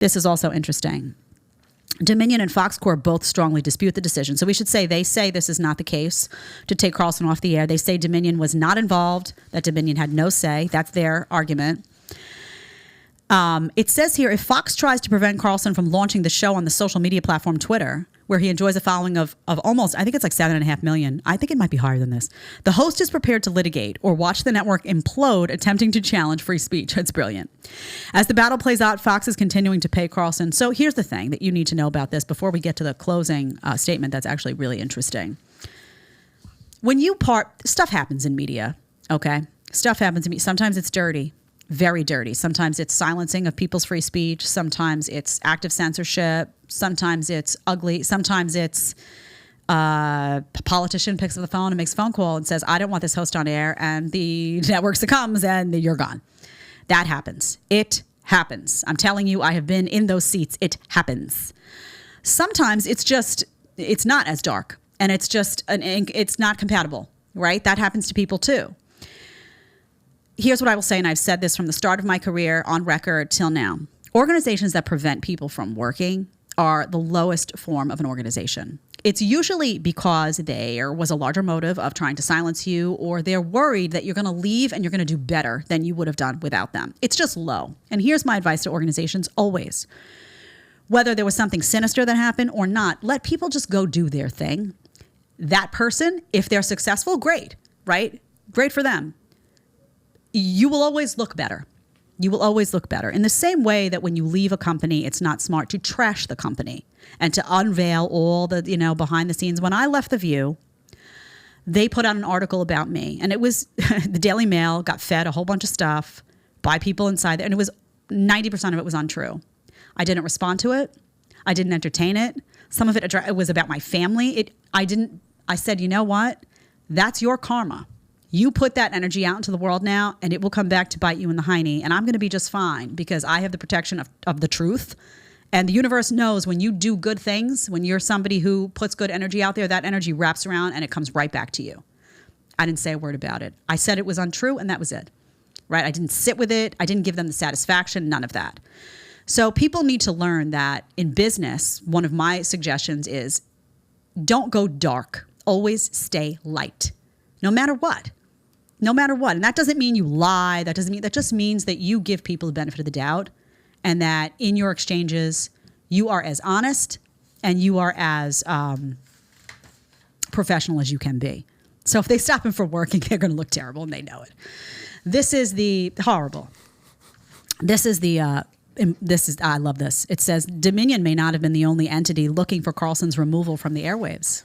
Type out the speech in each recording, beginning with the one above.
This is also interesting. Dominion and Fox Corp both strongly dispute the decision. So we should say they say this is not the case to take Carlson off the air. They say Dominion was not involved, that Dominion had no say. That's their argument. It says here, if Fox tries to prevent Carlson from launching the show on the social media platform Twitter, where he enjoys a following of almost, I think it's like 7.5 million. I think it might be higher than this. The host is prepared to litigate or watch the network implode, attempting to challenge free speech. It's brilliant. As the battle plays out, Fox is continuing to pay Carlson. So here's the thing that you need to know about this before we get to the closing statement that's actually really interesting. When you stuff happens in media, okay? Stuff happens in media. Sometimes it's dirty. Very dirty. Sometimes it's silencing of people's free speech. Sometimes it's active censorship. Sometimes it's ugly. Sometimes it's a politician picks up the phone and makes a phone call and says, I don't want this host on air, and the network succumbs and you're gone. That happens. It happens. I'm telling you, I have been in those seats. It happens. Sometimes it's not as dark, and it's not compatible, right? That happens to people too. Here's what I will say, and I've said this from the start of my career on record till now. Organizations that prevent people from working are the lowest form of an organization. It's usually because there was a larger motive of trying to silence you, or they're worried that you're going to leave and you're going to do better than you would have done without them. It's just low. And here's my advice to organizations always. Whether there was something sinister that happened or not, let people just go do their thing. That person, if they're successful, great, right? Great for them. You will always look better. You will always look better. In the same way that when you leave a company, it's not smart to trash the company and to unveil all the, behind the scenes. When I left The View, they put out an article about me, and it was the Daily Mail got fed a whole bunch of stuff by people inside there, and it was 90% of it was untrue. I didn't respond to it. I didn't entertain it. Some of it was about my family. I said, you know what? That's your karma. You put that energy out into the world now, and it will come back to bite you in the hiney, and I'm going to be just fine because I have the protection of the truth. And the universe knows when you do good things, when you're somebody who puts good energy out there, that energy wraps around and it comes right back to you. I didn't say a word about it. I said it was untrue, and that was it, right? I didn't sit with it. I didn't give them the satisfaction, none of that. So people need to learn that in business, one of my suggestions is don't go dark. Always stay light, no matter what. No matter what. And that doesn't mean you lie. That just means that you give people the benefit of the doubt, and that in your exchanges, you are as honest and you are as professional as you can be. So if they stop him from working, they're going to look terrible, and they know it. This is the horrible. I love this. It says, Dominion may not have been the only entity looking for Carlson's removal from the airwaves.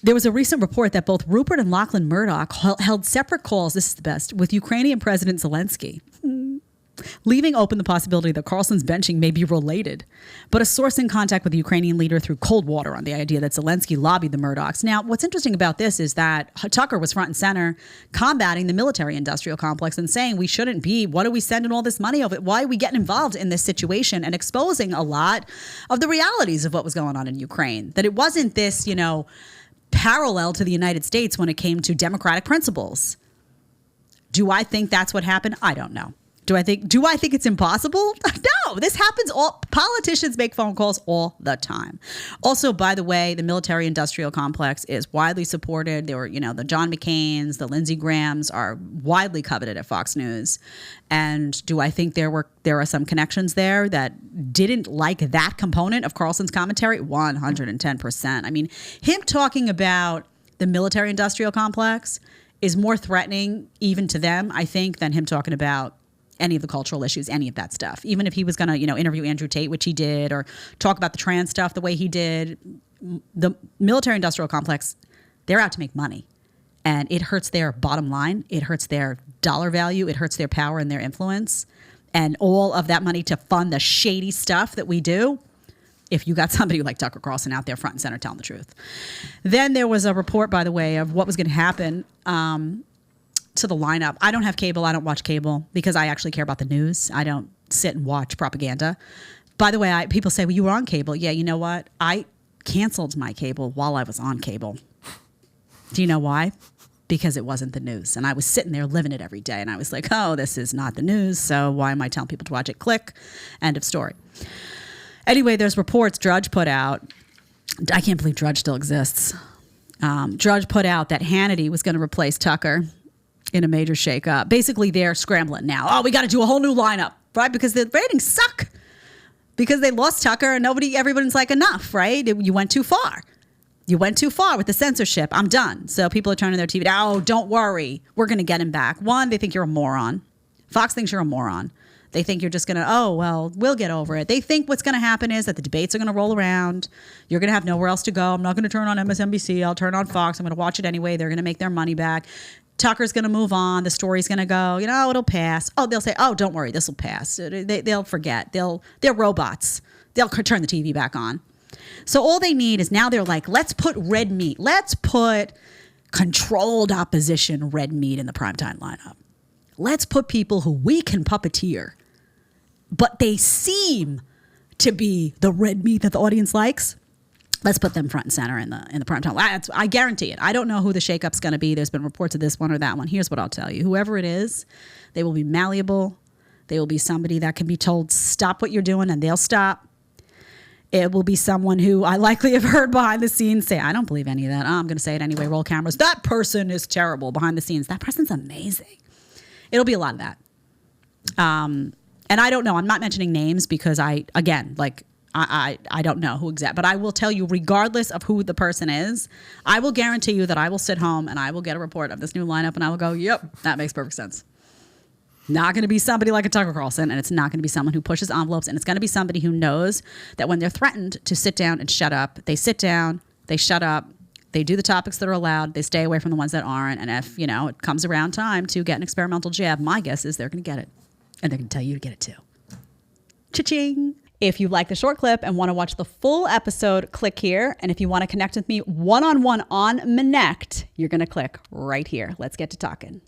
There was a recent report that both Rupert and Lachlan Murdoch held separate calls, this is the best, with Ukrainian President Zelenskyy, leaving open the possibility that Carlson's benching may be related. But a source in contact with the Ukrainian leader threw cold water on the idea that Zelenskyy lobbied the Murdochs. Now, what's interesting about this is that Tucker was front and center combating the military-industrial complex and saying we shouldn't be, what are we sending all this money over? Why are we getting involved in this situation, and exposing a lot of the realities of what was going on in Ukraine? That it wasn't this, parallel to the United States when it came to democratic principles. Do I think that's what happened? I don't know. Do I think it's impossible? No, this happens politicians make phone calls all the time. Also, by the way, the military-industrial complex is widely supported. There were, the John McCains, the Lindsey Grahams are widely coveted at Fox News. And do I think there are some connections there that didn't like that component of Carlson's commentary? 110%. I mean, him talking about the military-industrial complex is more threatening even to them, I think, than him talking about any of the cultural issues, any of that stuff. Even if he was going to, interview Andrew Tate, which he did, or talk about the trans stuff the way he did, the military-industrial complex, they're out to make money. And it hurts their bottom line. It hurts their dollar value. It hurts their power and their influence. And all of that money to fund the shady stuff that we do, if you got somebody like Tucker Carlson out there front and center telling the truth. Then there was a report, by the way, of what was going to happen to the lineup. I don't have cable. I don't watch cable because I actually care about the news. I don't sit and watch propaganda. By the way, people say, well, you were on cable. Yeah, you know what? I canceled my cable while I was on cable. Do you know why? because it wasn't the news. And I was sitting there living it every day. And I was like, oh, this is not the news. So why am I telling people to watch it? Click. End of story. Anyway, there's reports Drudge put out. I can't believe Drudge still exists. Drudge put out that Hannity was going to replace Tucker in a major shakeup. Basically, they're scrambling now. Oh, we got to do a whole new lineup, right? Because the ratings suck. Because they lost Tucker and everybody's like, enough, right? You went too far. You went too far with the censorship. I'm done. So people are turning their TV down. Oh, don't worry. We're going to get him back. One, they think you're a moron. Fox thinks you're a moron. They think you're just going to, oh, well, we'll get over it. They think what's going to happen is that the debates are going to roll around. You're going to have nowhere else to go. I'm not going to turn on MSNBC. I'll turn on Fox. I'm going to watch it anyway. They're going to make their money back. Tucker's going to move on. The story's going to go, it'll pass. Oh, they'll say, oh, don't worry. This will pass. They'll forget. They're robots. They'll turn the TV back on. So all they need is now they're like, let's put red meat. Let's put controlled opposition red meat in the primetime lineup. Let's put people who we can puppeteer, but they seem to be the red meat that the audience likes. Let's put them front and center in the primetime. I guarantee it. I don't know who the shakeup's going to be. There's been reports of this one or that one. Here's what I'll tell you. Whoever it is, they will be malleable. They will be somebody that can be told, stop what you're doing, and they'll stop. It will be someone who I likely have heard behind the scenes say, I don't believe any of that. I'm going to say it anyway. Roll cameras. That person is terrible behind the scenes. That person's amazing. It'll be a lot of that. And I don't know. I'm not mentioning names because I don't know who exactly. But I will tell you, regardless of who the person is, I will guarantee you that I will sit home and I will get a report of this new lineup and I will go, yep, that makes perfect sense. Not going to be somebody like a Tucker Carlson, and it's not going to be someone who pushes envelopes, and it's going to be somebody who knows that when they're threatened to sit down and shut up, they sit down, they shut up, they do the topics that are allowed, they stay away from the ones that aren't, and if, it comes around time to get an experimental jab, my guess is they're going to get it, and they're going to tell you to get it too. Cha-ching! If you like the short clip and want to watch the full episode, click here, and if you want to connect with me one-on-one on Connect, you're going to click right here. Let's get to talking.